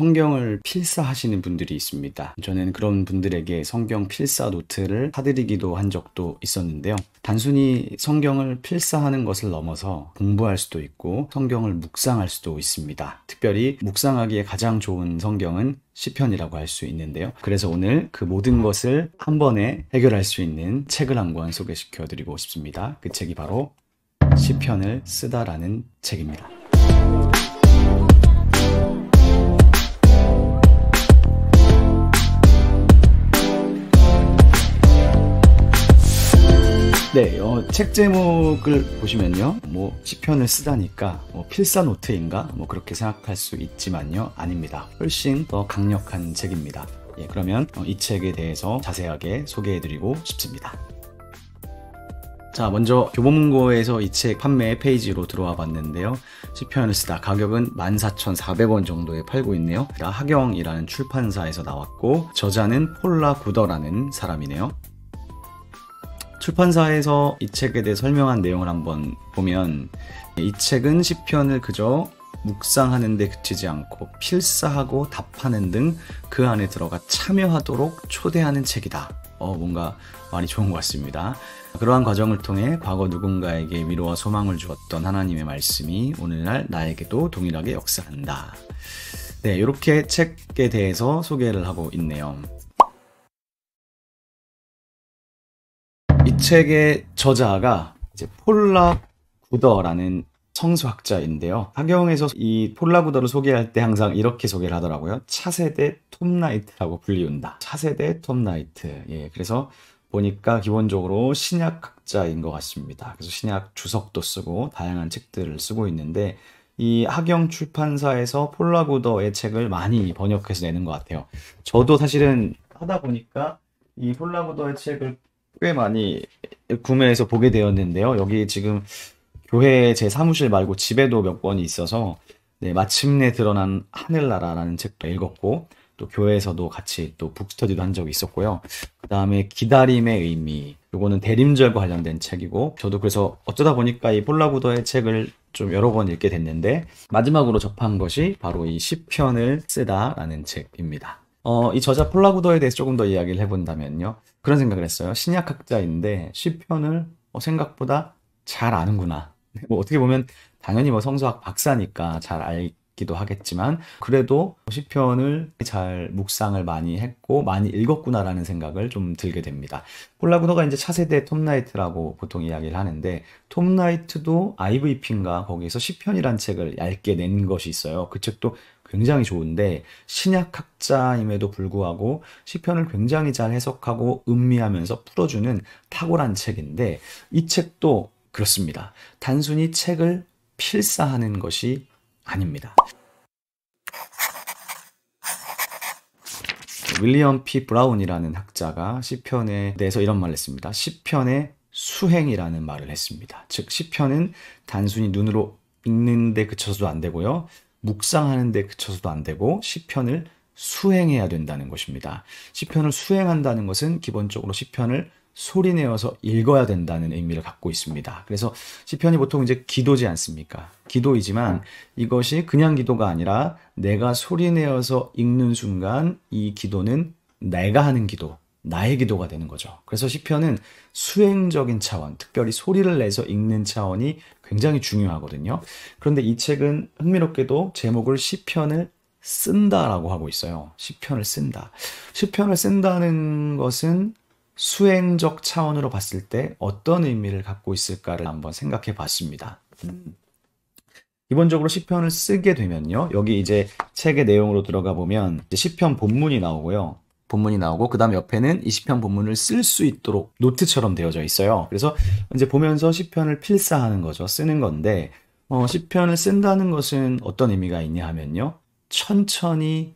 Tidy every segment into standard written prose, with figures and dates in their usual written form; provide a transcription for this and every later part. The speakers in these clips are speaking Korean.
성경을 필사하시는 분들이 있습니다. 저는 그런 분들에게 성경 필사 노트를 사드리기도 한 적도 있었는데요. 단순히 성경을 필사하는 것을 넘어서 공부할 수도 있고 성경을 묵상할 수도 있습니다. 특별히 묵상하기에 가장 좋은 성경은 시편이라고 할 수 있는데요. 그래서 오늘 그 모든 것을 한 번에 해결할 수 있는 책을 한 권 소개시켜 드리고 싶습니다. 그 책이 바로 시편을 쓰다라는 책입니다. 네, 책 제목을 보시면요. 시편을 쓰다니까 필사 노트인가? 그렇게 생각할 수 있지만요. 아닙니다. 훨씬 더 강력한 책입니다. 예, 그러면 이 책에 대해서 자세하게 소개해드리고 싶습니다. 자, 먼저 교보문고에서 이 책 판매 페이지로 들어와 봤는데요. 시편을 쓰다 가격은 14,400원 정도에 팔고 있네요. 하경이라는 출판사에서 나왔고 저자는 폴라 구더라는 사람이네요. 출판사에서 이 책에 대해 설명한 내용을 한번 보면 이 책은 시편을 그저 묵상하는 데 그치지 않고 필사하고 답하는 등 그 안에 들어가 참여하도록 초대하는 책이다. 뭔가 많이 좋은 것 같습니다. 그러한 과정을 통해 과거 누군가에게 위로와 소망을 주었던 하나님의 말씀이 오늘날 나에게도 동일하게 역사한다. 네, 이렇게 책에 대해서 소개를 하고 있네요. 이 책의 저자가 이제 폴라 구더라는 성서학자인데요. 하경에서 이 폴라 구더를 소개할 때 항상 이렇게 소개를 하더라고요. 차세대 톱나이트라고 불리운다. 차세대 톱나이트. 예, 그래서 보니까 기본적으로 신약학자인 것 같습니다. 그래서 신약 주석도 쓰고 다양한 책들을 쓰고 있는데 이 하경 출판사에서 폴라 구더의 책을 많이 번역해서 내는 것 같아요. 저도 사실은 하다 보니까 이 폴라 구더의 책을 꽤 많이 구매해서 보게 되었는데요. 여기 지금 교회 제 사무실 말고 집에도 몇 권이 있어서 네, 마침내 드러난 하늘나라라는 책도 읽었고 또 교회에서도 같이 또 북스터디도 한 적이 있었고요. 그 다음에 기다림의 의미, 요거는 대림절과 관련된 책이고 저도 그래서 어쩌다 보니까 이 폴라 구더의 책을 좀 여러 권 읽게 됐는데 마지막으로 접한 것이 바로 이 시편을 쓰다라는 책입니다. 이 저자 폴라 구더에 대해서 조금 더 이야기를 해본다면요. 그런 생각을 했어요. 신약학자인데 시편을 생각보다 잘 아는구나. 어떻게 보면 당연히 성서학 박사니까 잘 알기도 하겠지만 그래도 시편을 잘 묵상을 많이 했고 많이 읽었구나라는 생각을 좀 들게 됩니다. 폴라 구더가 이제 차세대 톱나이트라고 보통 이야기를 하는데 톱나이트도 IVP인가 거기서 시편이란 책을 얇게 낸 것이 있어요. 그 책도 굉장히 좋은데 신약학자임에도 불구하고 시편을 굉장히 잘 해석하고 음미하면서 풀어주는 탁월한 책인데 이 책도 그렇습니다. 단순히 책을 필사하는 것이 아닙니다. 윌리엄 P. 브라운이라는 학자가 시편에 대해서 이런 말을 했습니다. 시편의 수행이라는 말을 했습니다. 즉 시편은 단순히 눈으로 읽는 데 그쳐서도 안 되고요. 묵상하는 데 그쳐서도 안 되고 시편을 수행해야 된다는 것입니다. 시편을 수행한다는 것은 기본적으로 시편을 소리내어서 읽어야 된다는 의미를 갖고 있습니다. 그래서 시편이 보통 이제 기도지 않습니까? 기도이지만 이것이 그냥 기도가 아니라 내가 소리내어서 읽는 순간 이 기도는 내가 하는 기도, 나의 기도가 되는 거죠. 그래서 시편은 수행적인 차원, 특별히 소리를 내서 읽는 차원이 굉장히 중요하거든요. 그런데 이 책은 흥미롭게도 제목을 시편을 쓴다라고 하고 있어요. 시편을 쓴다. 시편을 쓴다는 것은 수행적 차원으로 봤을 때 어떤 의미를 갖고 있을까를 한번 생각해 봤습니다. 기본적으로 시편을 쓰게 되면요. 여기 이제 책의 내용으로 들어가 보면 시편 본문이 나오고요. 본문이 나오고 그 다음 옆에는 이 시편 본문을 쓸 수 있도록 노트처럼 되어져 있어요. 그래서 이제 보면서 시편을 필사하는 거죠. 쓰는 건데 시편을 쓴다는 것은 어떤 의미가 있냐 하면요. 천천히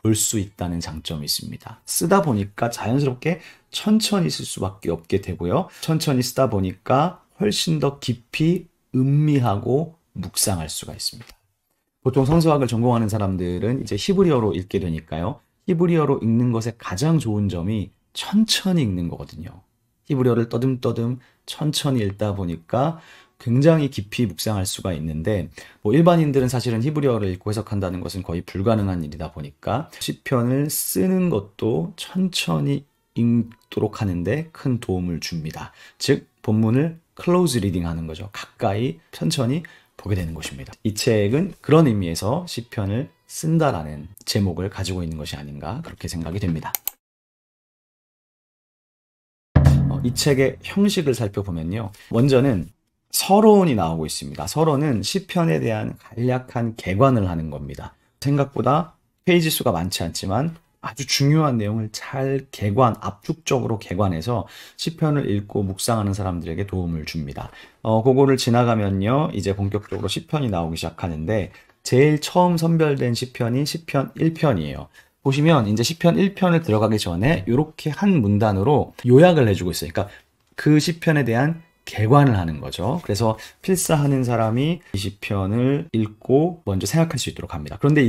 볼 수 있다는 장점이 있습니다. 쓰다 보니까 자연스럽게 천천히 쓸 수밖에 없게 되고요. 천천히 쓰다 보니까 훨씬 더 깊이 음미하고 묵상할 수가 있습니다. 보통 성서학을 전공하는 사람들은 이제 히브리어로 읽게 되니까요. 히브리어로 읽는 것의 가장 좋은 점이 천천히 읽는 거거든요. 히브리어를 떠듬떠듬 천천히 읽다 보니까 굉장히 깊이 묵상할 수가 있는데 뭐 일반인들은 사실은 히브리어를 읽고 해석한다는 것은 거의 불가능한 일이다 보니까 시편을 쓰는 것도 천천히 읽도록 하는데 큰 도움을 줍니다. 즉 본문을 클로즈 리딩 하는 거죠. 가까이 천천히 보게 되는 것입니다. 이 책은 그런 의미에서 시편을 쓴다라는 제목을 가지고 있는 것이 아닌가 그렇게 생각이 됩니다. 이 책의 형식을 살펴보면요. 먼저는 서론이 나오고 있습니다. 서론은 시편에 대한 간략한 개관을 하는 겁니다. 생각보다 페이지 수가 많지 않지만 아주 중요한 내용을 잘 압축적으로 개관해서 시편을 읽고 묵상하는 사람들에게 도움을 줍니다. 그거를 지나가면요. 이제 본격적으로 시편이 나오기 시작하는데 제일 처음 선별된 시편이 시편 1편이에요. 보시면 이제 시편 1편을 들어가기 전에 이렇게 한 문단으로 요약을 해주고 있어요. 그러니까 그 시편에 대한 개관을 하는 거죠. 그래서 필사하는 사람이 이 시편을 읽고 먼저 생각할 수 있도록 합니다. 그런데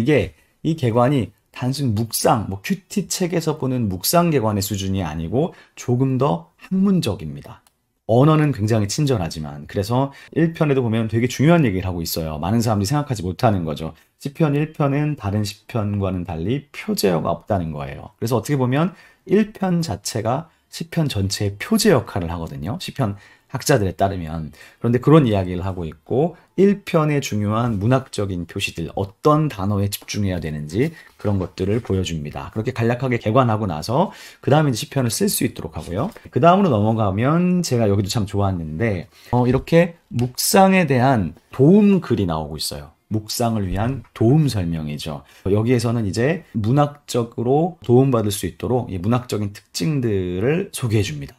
이 개관이 단순 묵상, 큐티 책에서 보는 묵상 개관의 수준이 아니고 조금 더 학문적입니다. 언어는 굉장히 친절하지만 그래서 1편에도 보면 되게 중요한 얘기를 하고 있어요. 많은 사람들이 생각하지 못하는 거죠. 시편 1편은 다른 시편과는 달리 표제어가 없다는 거예요. 그래서 어떻게 보면 1편 자체가 시편 전체의 표제 역할을 하거든요. 시편 학자들에 따르면. 그런데 그런 이야기를 하고 있고 1편의 중요한 문학적인 표시들, 어떤 단어에 집중해야 되는지 그런 것들을 보여줍니다. 그렇게 간략하게 개관하고 나서 그 다음에 시편을 쓸 수 있도록 하고요. 그 다음으로 넘어가면 제가 여기도 참 좋았는데 이렇게 묵상에 대한 도움 글이 나오고 있어요. 묵상을 위한 도움 설명이죠. 여기에서는 이제 문학적으로 도움받을 수 있도록 이 문학적인 특징들을 소개해 줍니다.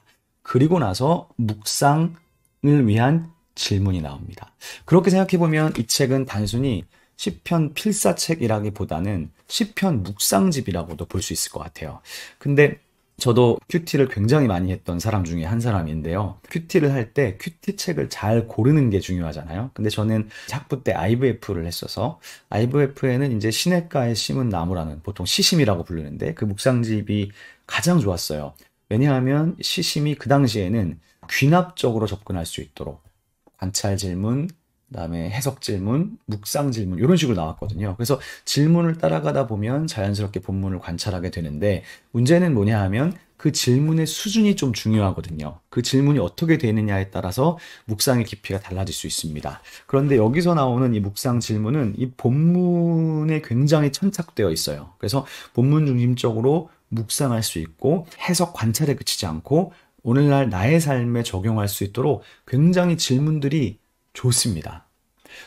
그리고 나서 묵상을 위한 질문이 나옵니다. 그렇게 생각해보면 이 책은 단순히 시편 필사책이라기보다는 시편 묵상집이라고도 볼 수 있을 것 같아요. 근데 저도 큐티를 굉장히 많이 했던 사람 중에 한 사람인데요. 큐티를 할 때 큐티 책을 잘 고르는 게 중요하잖아요. 근데 저는 학부 때 IVF를 했어서 IVF에는 이제 시냇가에 심은 나무라는 보통 시심이라고 부르는데 그 묵상집이 가장 좋았어요. 왜냐하면 시심이 그 당시에는 귀납적으로 접근할 수 있도록 관찰 질문, 그다음에 해석 질문, 묵상 질문 이런 식으로 나왔거든요. 그래서 질문을 따라가다 보면 자연스럽게 본문을 관찰하게 되는데 문제는 뭐냐 하면 그 질문의 수준이 좀 중요하거든요. 그 질문이 어떻게 되느냐에 따라서 묵상의 깊이가 달라질 수 있습니다. 그런데 여기서 나오는 이 묵상 질문은 이 본문에 굉장히 천착되어 있어요. 그래서 본문 중심적으로 묵상할 수 있고 해석 관찰에 그치지 않고 오늘날 나의 삶에 적용할 수 있도록 굉장히 질문들이 좋습니다.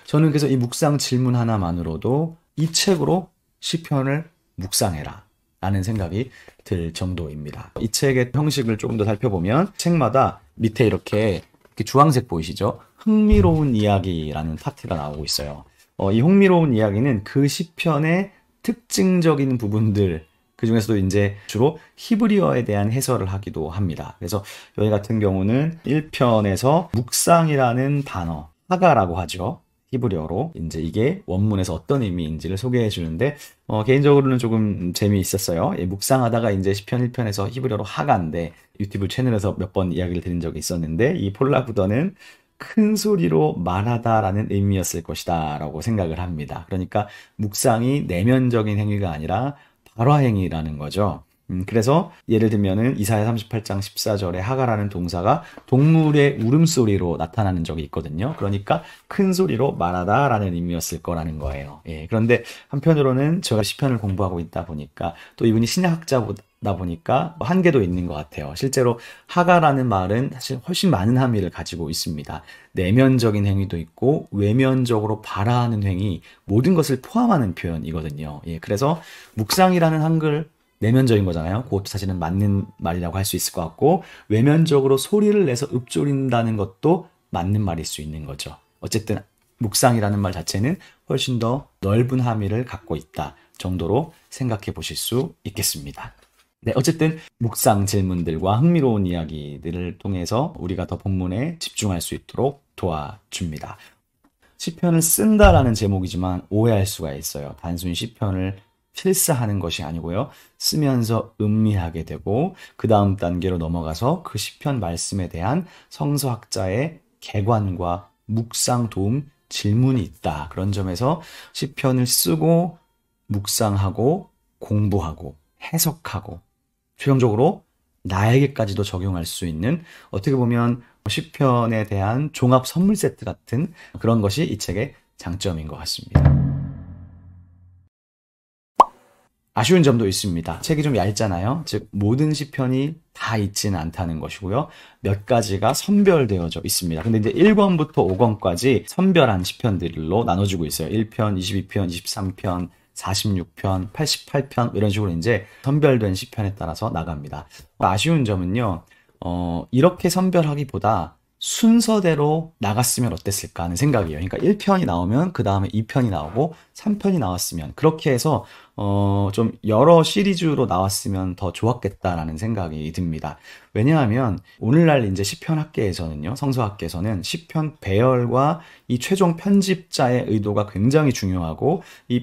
저는 그래서 이 묵상 질문 하나만으로도 이 책으로 시편을 묵상해라 라는 생각이 들 정도입니다. 이 책의 형식을 조금 더 살펴보면 책마다 밑에 이렇게 주황색 보이시죠? 흥미로운 이야기라는 파트가 나오고 있어요. 이 흥미로운 이야기는 그 시편의 특징적인 부분들 그 중에서도 이제 주로 히브리어에 대한 해설을 하기도 합니다. 그래서 여기 같은 경우는 1편에서 묵상이라는 단어, 하가라고 하죠. 히브리어로. 이제 이게 원문에서 어떤 의미인지를 소개해 주는데, 개인적으로는 조금 재미있었어요. 묵상하다가 이제 시편 1편에서 히브리어로 하가인데, 유튜브 채널에서 몇 번 이야기를 드린 적이 있었는데, 이 폴라구더는 큰 소리로 말하다라는 의미였을 것이다 라고 생각을 합니다. 그러니까 묵상이 내면적인 행위가 아니라 발화행위라는 거죠. 그래서 예를 들면은 이사야 38장 14절에 하가라는 동사가 동물의 울음소리로 나타나는 적이 있거든요. 그러니까 큰 소리로 말하다라는 의미였을 거라는 거예요. 예, 그런데 한편으로는 제가 시편을 공부하고 있다 보니까 또 이분이 신약학자다 보니까 한계도 있는 것 같아요. 실제로 하가라는 말은 사실 훨씬 많은 함의를 가지고 있습니다. 내면적인 행위도 있고 외면적으로 발화하는 행위, 모든 것을 포함하는 표현이거든요. 예, 그래서 묵상이라는 한글 내면적인 거잖아요. 그것도 사실은 맞는 말이라고 할 수 있을 것 같고 외면적으로 소리를 내서 읊조린다는 것도 맞는 말일 수 있는 거죠. 어쨌든 묵상이라는 말 자체는 훨씬 더 넓은 함의를 갖고 있다 정도로 생각해 보실 수 있겠습니다. 네, 어쨌든 묵상 질문들과 흥미로운 이야기들을 통해서 우리가 더 본문에 집중할 수 있도록 도와줍니다. 시편을 쓴다라는 제목이지만 오해할 수가 있어요. 단순히 시편을 필사하는 것이 아니고요. 쓰면서 음미하게 되고 그 다음 단계로 넘어가서 그 시편 말씀에 대한 성서학자의 개관과 묵상 도움 질문이 있다. 그런 점에서 시편을 쓰고 묵상하고 공부하고 해석하고 최종적으로 나에게까지도 적용할 수 있는 어떻게 보면 시편에 대한 종합 선물 세트 같은 그런 것이 이 책의 장점인 것 같습니다. 아쉬운 점도 있습니다. 책이 좀 얇잖아요. 즉 모든 시편이 다 있지는 않다는 것이고요. 몇 가지가 선별되어져 있습니다. 근데 이제 1권부터 5권까지 선별한 시편들로 나눠지고 있어요. 1편, 22편, 23편, 46편, 88편 이런 식으로 이제 선별된 시편에 따라서 나갑니다. 아쉬운 점은요. 이렇게 선별하기보다 순서대로 나갔으면 어땠을까 하는 생각이에요. 그러니까 1편이 나오면 그 다음에 2편이 나오고 3편이 나왔으면 그렇게 해서 좀 여러 시리즈로 나왔으면 더 좋았겠다라는 생각이 듭니다. 왜냐하면 오늘날 이제 시편학계에서는요, 성서학계에서는 시편 배열과 이 최종 편집자의 의도가 굉장히 중요하고 이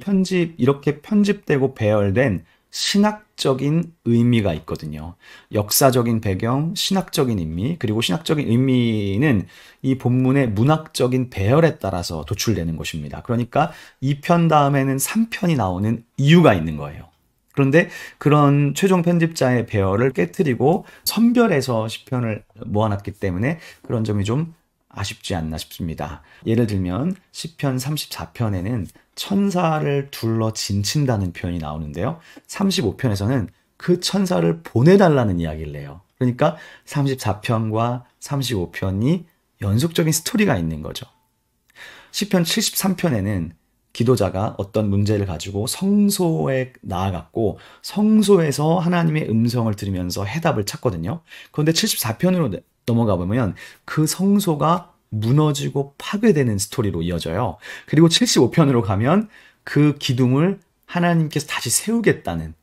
이렇게 편집되고 배열된 신학적인 의미가 있거든요. 역사적인 배경, 신학적인 의미, 그리고 신학적인 의미는 이 본문의 문학적인 배열에 따라서 도출되는 것입니다. 그러니까 2편 다음에는 3편이 나오는 이유가 있는 거예요. 그런데 그런 최종 편집자의 배열을 깨트리고 선별해서 시편을 모아놨기 때문에 그런 점이 좀 아쉽지 않나 싶습니다. 예를 들면 시편 34편에는 천사를 둘러 진친다는 표현이 나오는데요. 35편에서는 그 천사를 보내달라는 이야기를 해요. 그러니까 34편과 35편이 연속적인 스토리가 있는 거죠. 시편 73편에는 기도자가 어떤 문제를 가지고 성소에 나아갔고 성소에서 하나님의 음성을 들으면서 해답을 찾거든요. 그런데 74편으로 넘어가 보면 그 성소가 무너지고 파괴되는 스토리로 이어져요. 그리고 75편으로 가면 그 기둥을 하나님께서 다시 세우겠다는,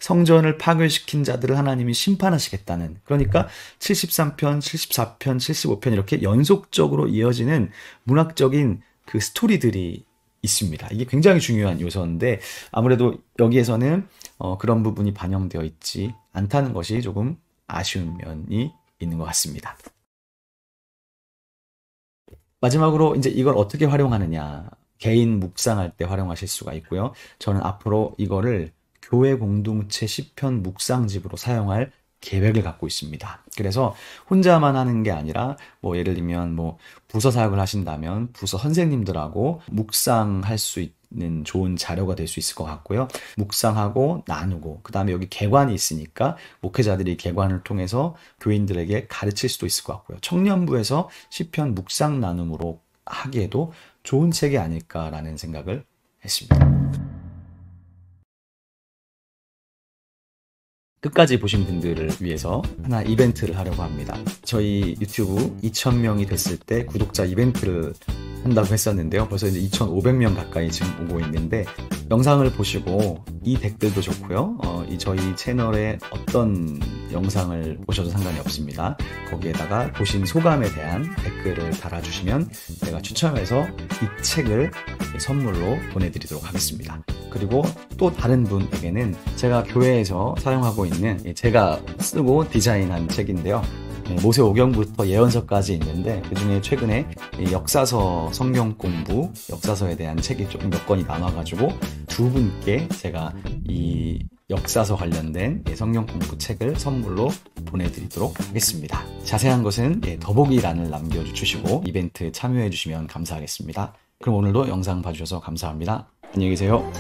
성전을 파괴시킨 자들을 하나님이 심판하시겠다는, 그러니까 73편, 74편, 75편 이렇게 연속적으로 이어지는 문학적인 그 스토리들이 있습니다. 이게 굉장히 중요한 요소인데 아무래도 여기에서는 그런 부분이 반영되어 있지 않다는 것이 조금 아쉬운 면이 있는 것 같습니다. 마지막으로 이제 이걸 어떻게 활용하느냐. 개인 묵상할 때 활용하실 수가 있고요. 저는 앞으로 이거를 교회 공동체 시편 묵상집으로 사용할 계획을 갖고 있습니다. 그래서 혼자만 하는 게 아니라 뭐 예를 들면 뭐 부서 사역을 하신다면 부서 선생님들하고 묵상할 수 있는 좋은 자료가 될 수 있을 것 같고요. 묵상하고 나누고 그다음에 여기 개관이 있으니까 목회자들이 개관을 통해서 교인들에게 가르칠 수도 있을 것 같고요. 청년부에서 시편 묵상 나눔으로 하기에도 좋은 책이 아닐까라는 생각을 했습니다. 끝까지 보신 분들을 위해서 하나 이벤트를 하려고 합니다. 저희 유튜브 2,000명이 됐을 때 구독자 이벤트를 한다고 했었는데요. 벌써 이제 2,500명 가까이 지금 오고 있는데 영상을 보시고 이 댓글도 좋고요. 저희 채널에 어떤 영상을 보셔도 상관이 없습니다. 거기에다가 보신 소감에 대한 댓글을 달아주시면 제가 추첨해서 이 책을 선물로 보내드리도록 하겠습니다. 그리고 또 다른 분에게는 제가 교회에서 사용하고 있는 제가 쓰고 디자인한 책인데요. 모세 오경부터 예언서까지 있는데 그중에 최근에 역사서 성경 공부, 역사서에 대한 책이 조금 몇 권이 남아가지고 두 분께 제가 이 역사서 관련된 성경 공부 책을 선물로 보내드리도록 하겠습니다. 자세한 것은 더보기란을 남겨주시고 이벤트 참여해주시면 감사하겠습니다. 그럼 오늘도 영상 봐주셔서 감사합니다. 안녕히 계세요.